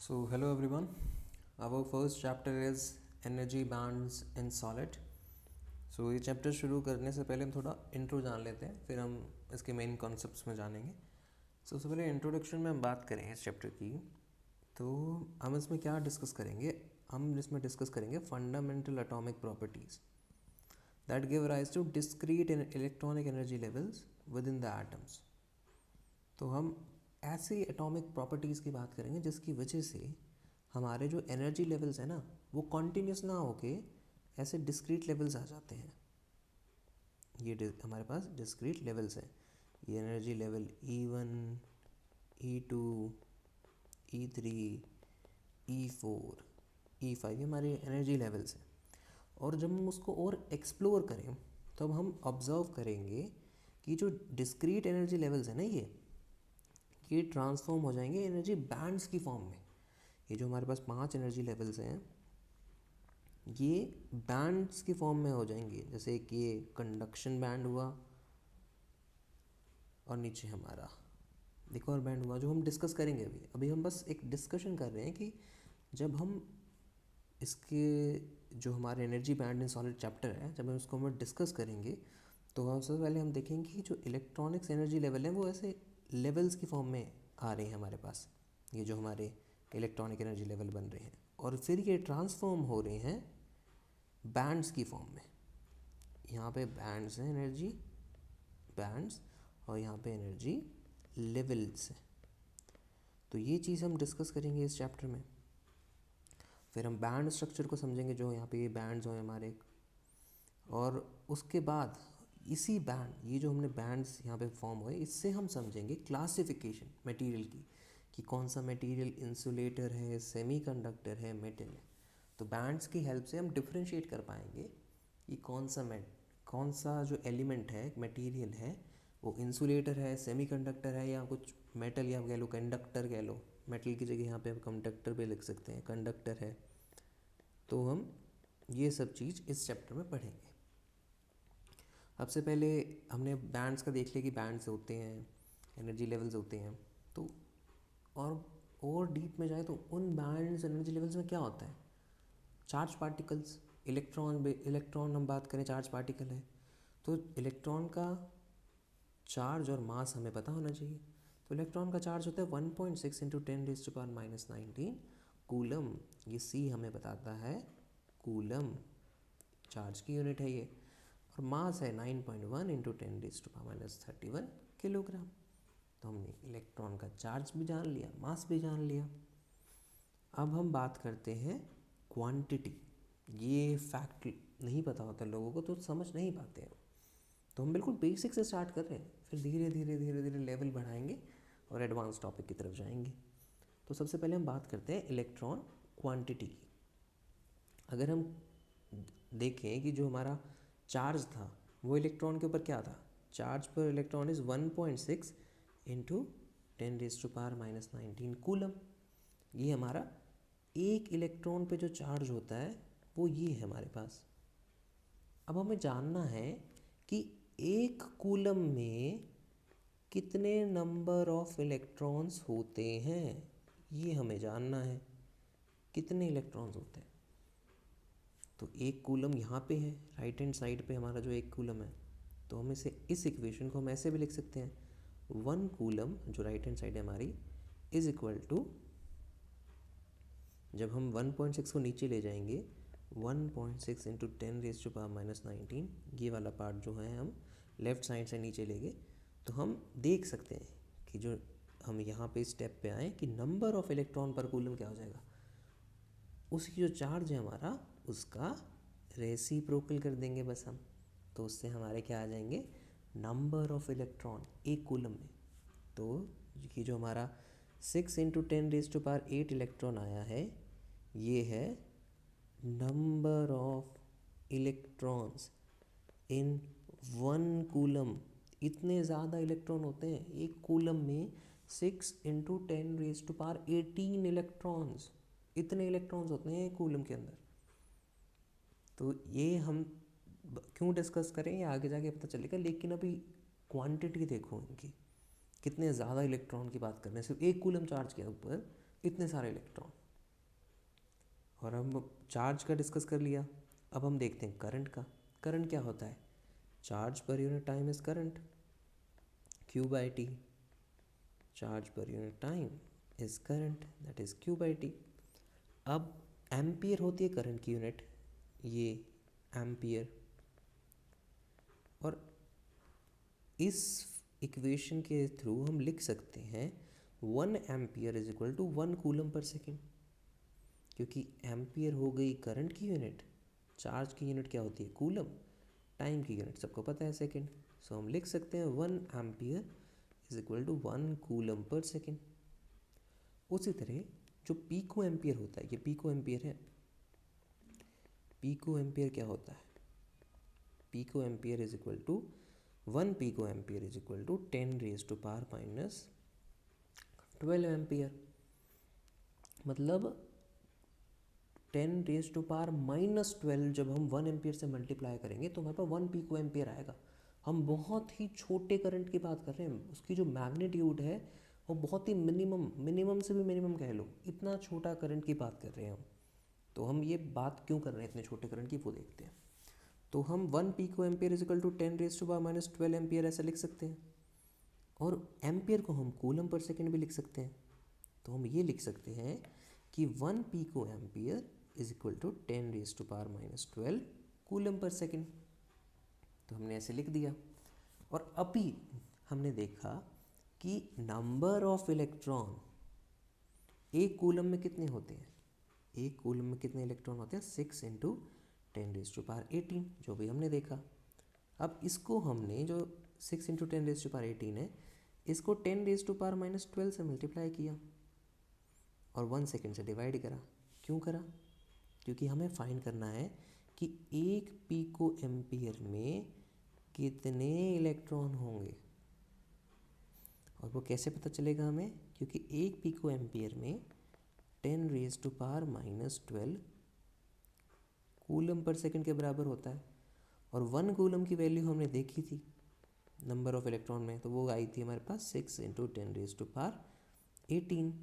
So, hello everyone. Our first chapter is energy bands in solid. ये chapter शुरू करने से पहले हम थोड़ा इंट्रो जान लेते हैं, फिर हम इसके मेन कॉन्सेप्ट्स में जानेंगे। सबसे पहले इंट्रोडक्शन में हम बात करेंगे इस चैप्टर की। तो हम इसमें क्या डिस्कस करेंगे? हम इसमें डिस्कस करेंगे fundamental atomic properties that give rise to discrete electronic energy levels within the atoms. तो हम ऐसे एटॉमिक प्रॉपर्टीज़ की बात करेंगे जिसकी वजह से हमारे जो एनर्जी लेवल्स हैं ना, वो कॉन्टीन्यूस ना होके ऐसे डिस्क्रीट लेवल्स आ जाते हैं। ये हमारे पास डिस्क्रीट लेवल्स हैं। ये energy level E1, E2, E3, E4, E5 ये हमारे एनर्जी लेवल्स हैं। और जब हम उसको और एक्सप्लोर करें तो अब हम ऑब्ज़र्व करेंगे कि जो डिस्क्रीट एनर्जी लेवल्स हैं ना, ये ट्रांसफॉर्म हो जाएंगे एनर्जी बैंड्स की फॉर्म में। ये जो हमारे पास 5 एनर्जी लेवल्स हैं, ये बैंड्स की फॉर्म में हो जाएंगे। जैसे कि ये कंडक्शन बैंड हुआ और नीचे हमारा एक और बैंड हुआ जो हम डिस्कस करेंगे। अभी हम बस एक डिस्कशन कर रहे हैं कि जब हम इसके जो हमारे energy band in solid chapter है, जब हम इसको हम डिस्कस करेंगे तो हम सबसे पहले हम देखेंगे कि जो इलेक्ट्रॉनिक्स एनर्जी लेवल है वो ऐसे लेवल्स की फॉर्म में आ रहे हैं हमारे पास। ये जो हमारे इलेक्ट्रॉनिक एनर्जी लेवल बन रहे हैं और फिर ये ट्रांसफॉर्म हो रहे हैं बैंड्स की फॉर्म में। यहाँ पे बैंड्स हैं, एनर्जी बैंड्स, और यहाँ पे एनर्जी लेवल्स हैं। तो ये चीज़ हम डिस्कस करेंगे इस चैप्टर में। फिर हम बैंड स्ट्रक्चर को समझेंगे, जो यहाँ पे ये बैंड्स हैं हमारे। और उसके बाद इसी बैंड, ये जो हमने बैंड्स यहाँ पे फॉर्म हुए, इससे हम समझेंगे क्लासिफिकेशन मटेरियल की, कि कौन सा मटेरियल इंसुलेटर है, सेमीकंडक्टर है, मेटल है। तो बैंड्स की हेल्प से हम डिफ्रेंशिएट कर पाएंगे कि कौन सा जो एलिमेंट है, मटेरियल है, वो इंसुलेटर है, सेमीकंडक्टर है, या कुछ मेटल, या कह लो कंडक्टर कह लो। मेटल की जगह यहाँ पे हम कंडक्टर भी लिख सकते हैं, कंडक्टर है। तो हम ये सब चीज़ इस चैप्टर में पढ़ेंगे। सबसे पहले हमने बैंड्स का देख लिया कि बैंड्स होते हैं, एनर्जी लेवल्स होते हैं। तो और डीप में जाए तो उन बैंड्स एनर्जी लेवल्स में क्या होता है? चार्ज पार्टिकल्स, इलेक्ट्रॉन हम बात करें, चार्ज पार्टिकल है। तो इलेक्ट्रॉन का चार्ज और मास हमें पता होना चाहिए। तो इलेक्ट्रॉन का चार्ज होता है 1.6 इंटू 10⁻⁻⁹ कूलम। ये सी हमें बताता है कूलम, चार्ज की यूनिट है ये। और मास है 9.1 इंटू 10⁻31 किलोग्राम। तो हमने इलेक्ट्रॉन का चार्ज भी जान लिया, मास भी जान लिया। अब हम बात करते हैं क्वांटिटी। ये फैक्ट नहीं पता होता लोगों को, तो समझ नहीं पाते हैं। तो हम बिल्कुल बेसिक से स्टार्ट कर रहे हैं, फिर धीरे धीरे लेवल बढ़ाएंगे और एडवांस टॉपिक की तरफ जाएंगे। तो सबसे पहले हम बात करते हैं इलेक्ट्रॉन क्वांटिटी की। अगर हम देखें कि जो हमारा चार्ज था वो इलेक्ट्रॉन के ऊपर क्या था? चार्ज पर इलेक्ट्रॉन इज़ 1.6 इंटू 10⁻⁻⁹ कूलम। ये हमारा एक इलेक्ट्रॉन पे जो चार्ज होता है वो ये है हमारे पास। अब हमें जानना है कि एक कूलम में कितने नंबर ऑफ इलेक्ट्रॉन्स होते हैं। ये हमें जानना है, कितने इलेक्ट्रॉन्स होते हैं। तो एक कूलम यहाँ पे है, राइट हैंड साइड पे हमारा जो एक कूलम है। तो हम इस इक्वेशन को हम ऐसे भी लिख सकते हैं, 1 कूलम जो राइट हैंड साइड है हमारी इज इक्वल टू, जब हम 1.6 को नीचे ले जाएंगे, 1.6 इंटू 10⁻⁻⁹, ये वाला पार्ट जो है हम लेफ़्ट साइड से नीचे लेंगे, तो हम देख सकते हैं कि जो हम यहाँ पे स्टेप पे आए कि नंबर ऑफ इलेक्ट्रॉन पर कूलम क्या हो जाएगा, उसकी जो चार्ज है हमारा उसका रेसिप्रोकल कर देंगे बस हम। तो उससे हमारे क्या आ जाएंगे, नंबर ऑफ इलेक्ट्रॉन एक कूलम में। तो ये जो हमारा 6 इंटू 10⁸ इलेक्ट्रॉन आया है, ये है number of electrons in 1 coulomb. इतने ज़्यादा इलेक्ट्रॉन होते हैं एक कूलम में, 6 इंटू 10⁻18 इलेक्ट्रॉन्स। इतने इलेक्ट्रॉन्स होते हैं एक कूलम के अंदर। तो ये हम क्यों डिस्कस करें ये आगे जाके पता चलेगा, लेकिन अभी क्वांटिटी देखो इनकी, कितने ज़्यादा इलेक्ट्रॉन की बात कर रहे हैं सिर्फ एक कूलम चार्ज के ऊपर। इतने सारे इलेक्ट्रॉन। और हम चार्ज का डिस्कस कर लिया, अब हम देखते हैं करंट का। करंट क्या होता है? Charge per unit time is current, Q by T। Charge per unit time is current, that is Q by T। अब एम्पियर होती है करंट की यूनिट, ये एम्पियर। और इस इक्वेशन के थ्रू हम लिख सकते हैं 1 ampere is equal to 1 coulomb per second, क्योंकि एम्पियर हो गई करंट की यूनिट, चार्ज की यूनिट क्या होती है? कूलम, टाइम की यूनिट सबको पता है सेकेंड। सो हम लिख सकते हैं 1 ampere is equal to 1 coulomb per second. उसी तरह जो पीको एम्पियर होता है, ये पीको एम्पियर है। पीको एम्पियर क्या होता है? Pico ampere is equal to 1 pico ampere is equal to 10 raise to power minus 12 ampere. मतलब 10 रेज टू पावर माइनस 12 जब हम 1 एम्पियर से मल्टीप्लाई करेंगे तो हमारे पास 1 पीको एम्पियर आएगा। हम बहुत ही छोटे करंट की बात कर रहे हैं, उसकी जो मैग्नीट्यूड है वो बहुत ही मिनिमम से भी मिनिमम कह लो, इतना छोटा करंट की बात कर रहे हैं हम। तो हम ये बात क्यों कर रहे हैं इतने छोटे करंट की, वो देखते हैं। तो हम 1 pico ampere is equal to 10 raise to power minus 12 ampere ऐसा लिख सकते हैं। और एम्पियर को हम कूलम पर सेकेंड भी लिख सकते हैं। तो हम ये लिख सकते हैं कि 1 pico ampere is equal to 10 raise to power minus 12 coulomb per second. तो हमने ऐसे लिख दिया। और अभी हमने देखा कि नंबर ऑफ इलेक्ट्रॉन एक कूलम में कितने होते हैं? एक कूलम में कितने इलेक्ट्रॉन होते हैं? 6 इंटू 10 रेज टू पावर 18, जो भी हमने देखा। अब इसको हमने जो 6 इंटू 10 रेज टू पावर 18 है, इसको 10 रेज टू पावर माइनस 12 से मल्टीप्लाई किया और 1 सेकेंड से डिवाइड करा। क्यों करा? क्योंकि हमें फाइंड करना है कि एक पीको एम्पियर में कितने इलेक्ट्रॉन होंगे। और वो कैसे पता चलेगा हमें? क्योंकि एक पीको एम्पियर में 10 raise to power minus 12 coulomb per second के बराबर होता है। और 1 कूलम की वैल्यू हमने देखी थी नंबर ऑफ इलेक्ट्रॉन में, तो वो आई थी हमारे पास 6 इंटू 10 रेज टू पावर 18।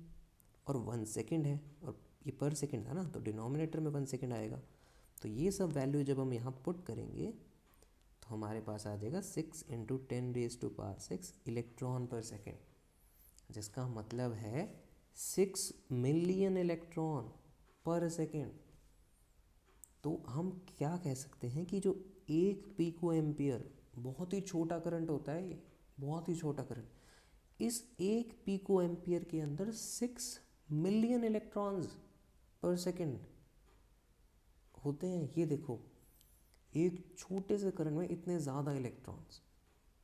और 1 सेकेंड है और ये पर सेकेंड था ना, तो डिनोमिनेटर में 1 सेकेंड आएगा। तो ये सब वैल्यू जब हम यहाँ पुट करेंगे तो हमारे पास आ जाएगा 6 into 10 raise to power 6 electron per second, जिसका मतलब है 6 मिलियन इलेक्ट्रॉन पर सेकेंड। तो हम क्या कह सकते हैं कि जो एक पीको एम्पियर, बहुत ही छोटा करंट होता है ये, बहुत ही छोटा करंट, इस एक पीको एम्पियर के अंदर 6 मिलियन इलेक्ट्रॉन्स पर सेकेंड होते हैं। ये देखो, एक छोटे से करंट में इतने ज़्यादा इलेक्ट्रॉन्स।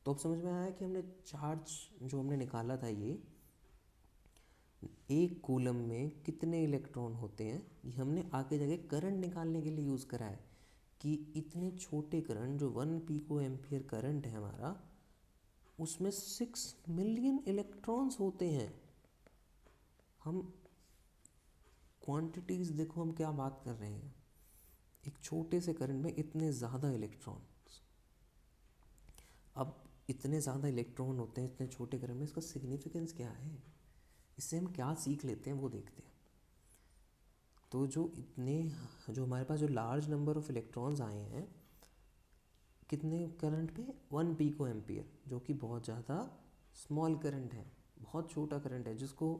तो अब समझ में आया कि हमने चार्ज जो हमने निकाला था, ये एक कूलम में कितने इलेक्ट्रॉन होते हैं, ये हमने आगे जाके करंट निकालने के लिए यूज़ करा है कि इतने छोटे करंट जो 1 पीको एम्पियर करंट है हमारा, उसमें 6 मिलियन इलेक्ट्रॉन्स होते हैं। हम क्वांटिटीज़ देखो, हम क्या बात कर रहे हैं, एक छोटे से करंट में इतने ज़्यादा इलेक्ट्रॉन्स। अब इतने ज़्यादा इलेक्ट्रॉन होते हैं इतने छोटे करंट में, इसका सिग्निफिकेंस क्या है, इससे हम क्या सीख लेते हैं वो देखते हैं। तो जो हमारे पास जो लार्ज नंबर ऑफ इलेक्ट्रॉन्स आए हैं कितने करंट पे, 1 पीको एम्पियर, जो कि बहुत ज़्यादा स्मॉल करंट है, बहुत छोटा करंट है, जिसको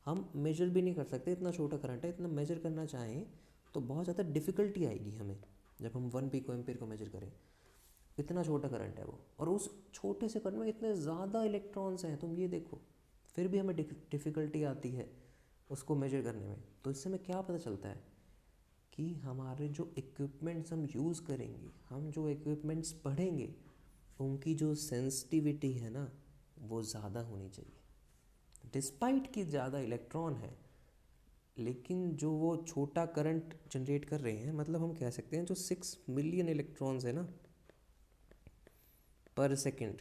हम मेजर भी नहीं कर सकते, इतना छोटा करंट है। इतना मेजर करना चाहें तो बहुत ज़्यादा डिफ़िकल्टी आएगी हमें जब हम 1 पीको एम्पियर को मेजर करें। इतना छोटा करंट है वो, और उस छोटे से करंट में इतने ज़्यादा इलेक्ट्रॉन्स हैं, तुम ये देखो, फिर भी हमें डिफ़िकल्टी आती है उसको मेजर करने में। तो इससे हमें क्या पता चलता है कि हमारे जो इक्विपमेंट्स हम यूज़ करेंगे, हम जो इक्विपमेंट्स पढ़ेंगे, उनकी जो सेंसिटिविटी है ना, वो ज़्यादा होनी चाहिए। डिस्पाइट कि ज़्यादा इलेक्ट्रॉन है, लेकिन जो वो छोटा करंट जनरेट कर रहे हैं, मतलब हम कह सकते हैं जो 6 मिलियन इलेक्ट्रॉन्स है ना पर सेकेंड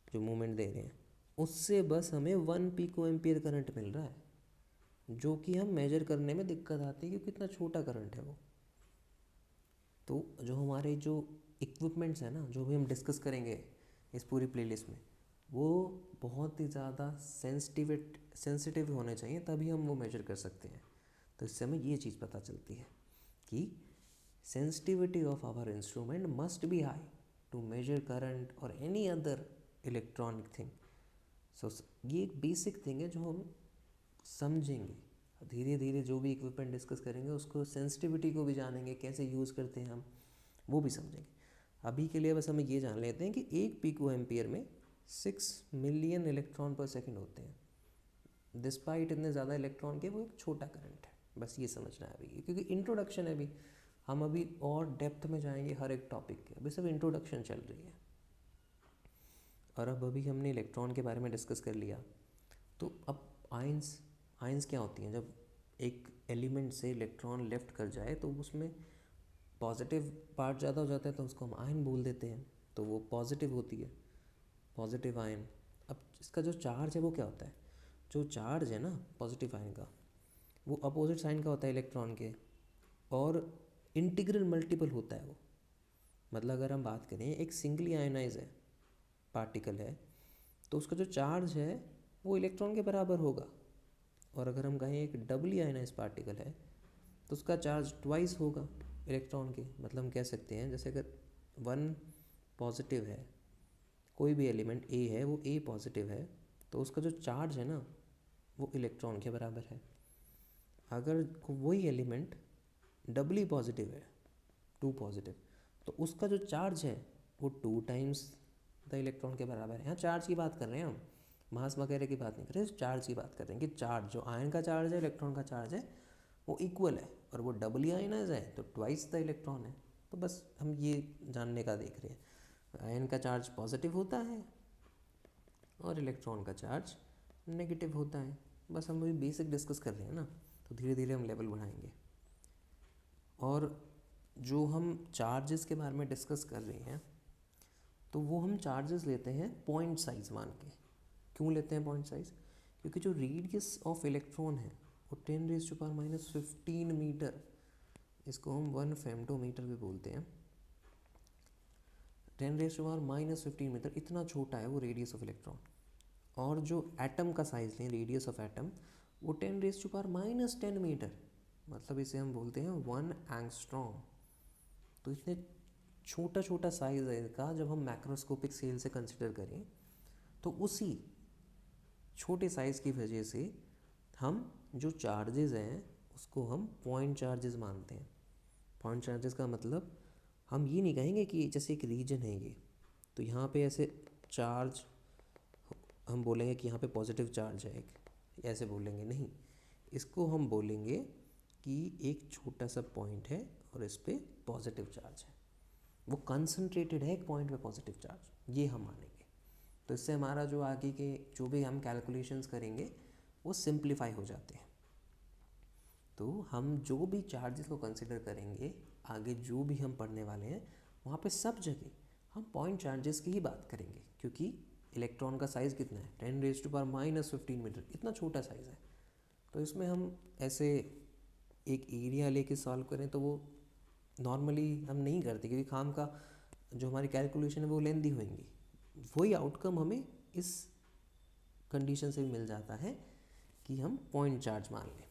जो मूवमेंट दे रहे हैं, उससे बस हमें 1 पीको एम्पियर करंट मिल रहा है, जो कि हम मेजर करने में दिक्कत आती है क्योंकि कितना छोटा करंट है वो। तो जो हमारे जो इक्विपमेंट्स हैं ना, जो भी हम डिस्कस करेंगे इस पूरी प्लेलिस्ट में, वो बहुत ही ज़्यादा सेंसिटिव होने चाहिए, तभी हम वो मेजर कर सकते हैं। तो इससे हमें ये चीज़ पता चलती है कि sensitivity of our instrument must be high to measure current और any other electronic thing. So ये एक बेसिक थिंग है जो हम समझेंगे धीरे धीरे। जो भी इक्विपमेंट डिस्कस करेंगे उसको सेंसिटिविटी को भी जानेंगे, कैसे यूज़ करते हैं हम वो भी समझेंगे। अभी के लिए बस हमें ये जान लेते हैं कि एक पिको एम्पियर में 6 मिलियन इलेक्ट्रॉन पर सेकंड होते हैं। डिस्पाइट इतने ज़्यादा इलेक्ट्रॉन के वो एक छोटा करंट है, बस ये समझना है अभी, क्योंकि इंट्रोडक्शन है अभी। हम अभी और डेप्थ में जाएंगे हर एक टॉपिक के, अभी सब इंट्रोडक्शन चल रही है। और अब अभी हमने इलेक्ट्रॉन के बारे में डिस्कस कर लिया, तो अब आयंस क्या होती हैं। जब एक एलिमेंट से इलेक्ट्रॉन लेफ्ट कर जाए तो उसमें पॉजिटिव पार्ट ज़्यादा हो जाता है, तो उसको हम आयन बोल देते हैं, तो वो पॉजिटिव होती है, पॉजिटिव आयन। अब इसका जो चार्ज है वो क्या होता है, जो चार्ज है ना पॉजिटिव आयन का, वो अपोजिट साइन का होता है इलेक्ट्रॉन के, और इंटीग्रल मल्टीपल होता है वो। मतलब अगर हम बात करें एक सिंगली आयनाइज है पार्टिकल है, तो उसका जो चार्ज है वो इलेक्ट्रॉन के बराबर होगा। और अगर हम कहें एक डबली आयनाइज पार्टिकल है तो उसका चार्ज ट्वाइस होगा इलेक्ट्रॉन के। मतलब हम कह सकते हैं जैसे अगर 1 पॉजिटिव है, कोई भी एलिमेंट ए है, वो ए पॉजिटिव है, तो उसका जो चार्ज है ना वो इलेक्ट्रॉन के बराबर है। अगर वही एलिमेंट डबली पॉजिटिव है, 2 पॉजिटिव, तो उसका जो चार्ज है वो 2 टाइम्स द इलेक्ट्रॉन के बराबर है। यहाँ चार्ज की बात कर रहे हैं हम, मास वगैरह की बात नहीं कर रहे, चार्ज की बात कर रहे हैं कि चार्ज जो आयन का चार्ज है, इलेक्ट्रॉन का चार्ज है, वो इक्वल है। और वो डबली आयनाइज है तो ट्वाइस द इलेक्ट्रॉन है। तो बस हम ये जानने का देख रहे हैं, आयन का चार्ज पॉजिटिव होता है और इलेक्ट्रॉन का चार्ज नेगेटिव होता है। बस हम वही बेसिक डिस्कस कर रहे हैं ना, तो धीरे धीरे हम लेवल बढ़ाएंगे। और जो हम चार्जेस के बारे में डिस्कस कर रहे हैं, तो वो हम चार्जेस लेते हैं पॉइंट साइज मान के। क्यों लेते हैं पॉइंट साइज, क्योंकि जो रेडियस ऑफ इलेक्ट्रॉन है वो 10⁻⁻15 मीटर, इसको हम 1 फेम्टोमीटर भी बोलते हैं। 10⁻⁻15 मीटर, इतना छोटा है वो रेडियस ऑफ इलेक्ट्रॉन। और जो एटम का साइज लें, रेडियस ऑफ एटम, वो 10⁻⁻10 मीटर, मतलब इसे हम बोलते हैं 1 एंगस्ट्रॉम। तो इतने छोटा छोटा साइज़ है इसका। जब हम मैक्रोस्कोपिक स्केल से कंसिडर करें तो उसी छोटे साइज़ की वजह से हम जो चार्जेस हैं उसको हम पॉइंट चार्जेस मानते हैं। पॉइंट चार्जेस का मतलब हम ये नहीं कहेंगे कि जैसे एक रीजन है ये, तो यहाँ पे ऐसे चार्ज हम बोलेंगे कि यहाँ पे पॉजिटिव चार्ज है एक, ऐसे बोलेंगे नहीं। इसको हम बोलेंगे कि एक छोटा सा पॉइंट है और इस पर पॉजिटिव चार्ज है, वो कंसंट्रेटेड है एक पॉइंट पे पॉजिटिव चार्ज, ये हम मानेंगे। तो इससे हमारा जो आगे के जो भी हम कैलकुलेशंस करेंगे वो सिंप्लीफाई हो जाते हैं। तो हम जो भी चार्जेस को कंसिडर करेंगे आगे, जो भी हम पढ़ने वाले हैं, वहाँ पे सब जगह हम पॉइंट चार्जेस की ही बात करेंगे, क्योंकि इलेक्ट्रॉन का साइज़ कितना है, 10⁻⁻15 मीटर, इतना छोटा साइज़ है। तो इसमें हम ऐसे एक एरिया लेके सॉल्व करें तो वो नॉर्मली हम नहीं करते, क्योंकि काम का जो हमारी कैलकुलेशन है वो लेंदी होंगी। वही आउटकम हमें इस कंडीशन से भी मिल जाता है कि हम पॉइंट चार्ज मान लें।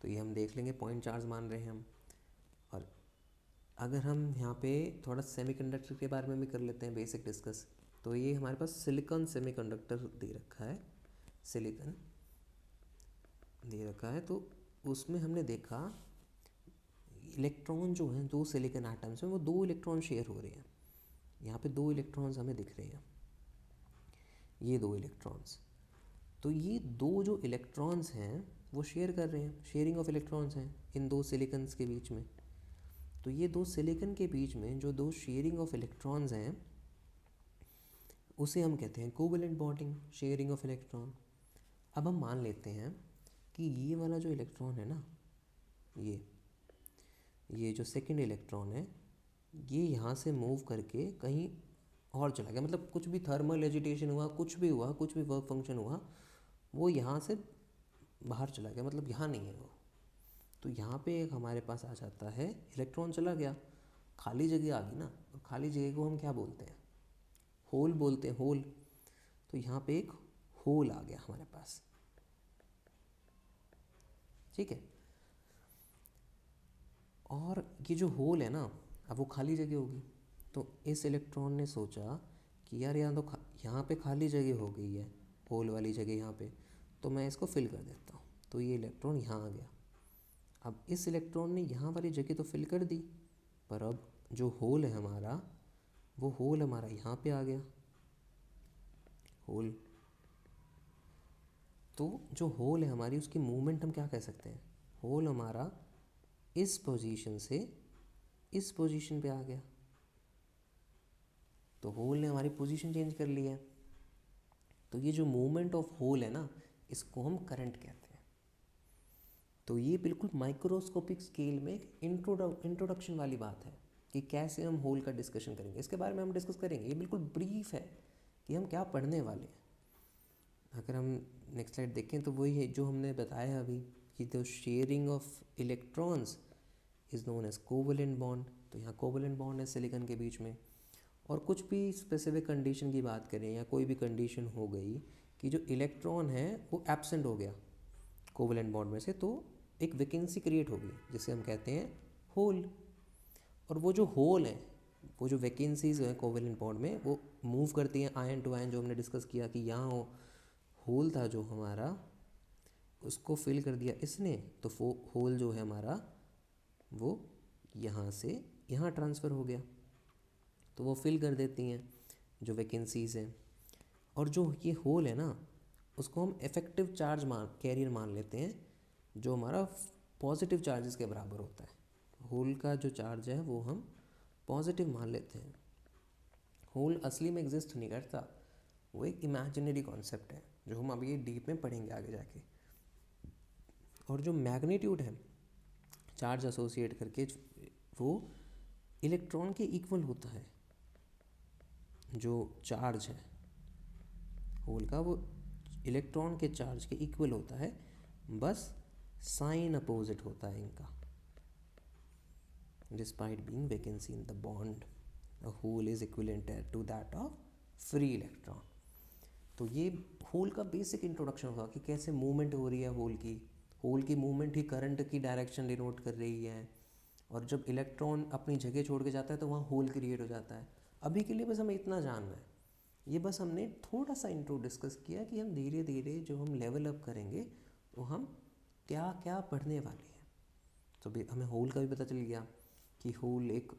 तो ये हम देख लेंगे पॉइंट चार्ज मान रहे हैं हम। और अगर हम यहाँ पे थोड़ा सेमीकंडक्टर के बारे में भी कर लेते हैं बेसिक डिस्कस, तो ये हमारे पास सिलिकॉन सेमीकंडक्टर दे रखा है, सिलिकॉन दे रखा है। तो उसमें हमने देखा इलेक्ट्रॉन जो हैं, 2 सिलिकॉन एटम्स में वो 2 इलेक्ट्रॉन शेयर हो रहे हैं। यहाँ पे 2 इलेक्ट्रॉन्स हमें दिख रहे हैं, ये 2 इलेक्ट्रॉन्स। तो ये 2 जो इलेक्ट्रॉन्स हैं वो शेयर कर रहे हैं, शेयरिंग ऑफ इलेक्ट्रॉन्स हैं इन 2 सिलिकन्स के बीच में। तो ये 2 सिलिकन के बीच में जो 2 शेयरिंग ऑफ इलेक्ट्रॉन्स हैं उसे हम कहते हैं covalent bonding, sharing of electron. अब हम मान लेते हैं कि ये वाला जो इलेक्ट्रॉन है ना, ये जो सेकंड इलेक्ट्रॉन है, ये यहाँ से मूव करके कहीं और चला गया। मतलब कुछ भी थर्मल एजिटेशन हुआ, कुछ भी हुआ, कुछ भी वर्क फंक्शन हुआ, वो यहाँ से बाहर चला गया, मतलब यहाँ नहीं है वो। तो यहाँ पे एक हमारे पास आ जाता है, इलेक्ट्रॉन चला गया, खाली जगह आ गई ना। और खाली जगह को हम क्या बोलते हैं, होल बोलते हैं, होल। तो यहाँ पे एक होल आ गया हमारे पास, ठीक है। और ये जो होल है ना, अब वो खाली जगह होगी, तो इस इलेक्ट्रॉन ने सोचा कि यार यहाँ तो यहाँ पे खाली जगह हो गई है, होल वाली जगह यहाँ पे, तो मैं इसको फिल कर देता हूँ। तो ये इलेक्ट्रॉन यहाँ आ गया। अब इस इलेक्ट्रॉन ने यहाँ वाली जगह तो फिल कर दी, पर अब जो होल है हमारा, वो होल हमारा यहाँ पे आ गया, होल। तो जो होल है हमारी, उसकी मूवमेंट हम क्या कह सकते हैं, होल हमारा इस पोजीशन से इस पोजीशन पे आ गया। तो होल ने हमारी पोजीशन चेंज कर ली है। तो ये जो मूवमेंट ऑफ होल है ना, इसको हम करंट कहते हैं। तो ये बिल्कुल माइक्रोस्कोपिक स्केल में एक इंट्रोडक्शन वाली बात है कि कैसे हम होल का डिस्कशन करेंगे। इसके बारे में हम डिस्कस करेंगे, ये बिल्कुल ब्रीफ है कि हम क्या पढ़ने वाले हैं। अगर हम नेक्स्ट स्लाइड देखें तो वही है जो हमने बताया अभी कि the sharing of electrons is known as covalent bond. तो यहाँ कोवलेंट बॉन्ड है सिलिकॉन के बीच में। और कुछ भी स्पेसिफिक कंडीशन की बात करें या कोई भी कंडीशन हो गई कि जो इलेक्ट्रॉन है वो एब्सेंट हो गया कोवलेंट बॉन्ड में से, तो एक वैकेंसी क्रिएट होगी जिसे हम कहते हैं होल। और वो जो होल है, वो जो वैकेंसीज हैं कोवलेंट बॉन्ड में, वो मूव करती हैं आयन टू आयन, जो हमने डिस्कस किया कि यहाँ होल था जो हमारा, उसको फिल कर दिया इसने, तो होल जो है हमारा वो यहाँ से यहाँ ट्रांसफ़र हो गया। तो वो फिल कर देती हैं जो वैकेंसीज़ हैं। और जो ये होल है ना, उसको हम इफ़ेक्टिव चार्ज कैरियर मान लेते हैं, जो हमारा पॉजिटिव चार्जेस के बराबर होता है। होल का जो चार्ज है वो हम पॉजिटिव मान लेते हैं। होल असली में एग्जिस्ट नहीं करता, वो एक इमेजिनरी कॉन्सेप्ट है जो हम अभी डीप में पढ़ेंगे आगे जाके। और जो मैग्नीट्यूड है चार्ज एसोसिएट करके, वो इलेक्ट्रॉन के इक्वल होता है। जो चार्ज है होल का, वो इलेक्ट्रॉन के चार्ज के इक्वल होता है, बस साइन अपोजिट होता है इनका। Despite being vacancy in the bond, a hole is equivalent to that of free electron। तो ये होल का बेसिक इंट्रोडक्शन होगा कि कैसे मूवमेंट हो रही है होल की मूवमेंट ही करंट की डायरेक्शन डिनोट कर रही है। और जब इलेक्ट्रॉन अपनी जगह छोड़ के जाता है तो वहाँ होल क्रिएट हो जाता है। अभी के लिए बस हमें इतना जानना है, ये बस हमने थोड़ा सा इंट्रो डिस्कस किया कि हम धीरे धीरे जो हम लेवल अप करेंगे वो हम क्या क्या पढ़ने वाले हैं। तो भी हमें होल का भी पता चल गया कि होल एक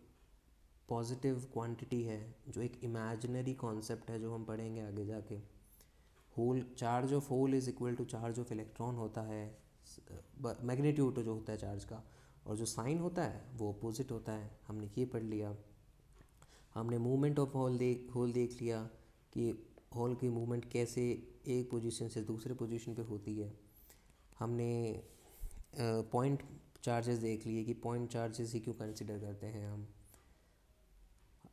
पॉजिटिव क्वांटिटी है, जो एक इमेजिनरी कॉन्सेप्ट है जो हम पढ़ेंगे आगे जाके। Hole, charge of hole is equal to charge of electron होता है, मैग्नीट्यूड जो होता है चार्ज का, और जो साइन होता है वो अपोजिट होता है। हमने ये पढ़ लिया। हमने मूवमेंट ऑफ होल देख लिया कि होल की मूवमेंट कैसे एक पोजीशन से दूसरे पोजीशन पे होती है। हमने पॉइंट चार्जेस देख लिए कि पॉइंट चार्जेस ही क्यों कंसिडर करते हैं हम।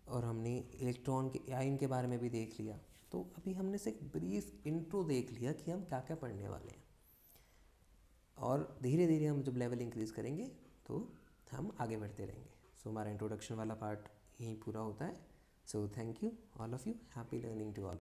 और हमने इलेक्ट्रॉन के आयन के बारे में भी देख लिया। तो अभी हमने से एक ब्रीफ इंट्रो देख लिया कि हम क्या क्या पढ़ने वाले हैं। और धीरे धीरे हम जब लेवल इंक्रीज़ करेंगे तो हम आगे बढ़ते रहेंगे। सो हमारा इंट्रोडक्शन वाला पार्ट यहीं पूरा होता है। So thank you all of you, happy learning to all.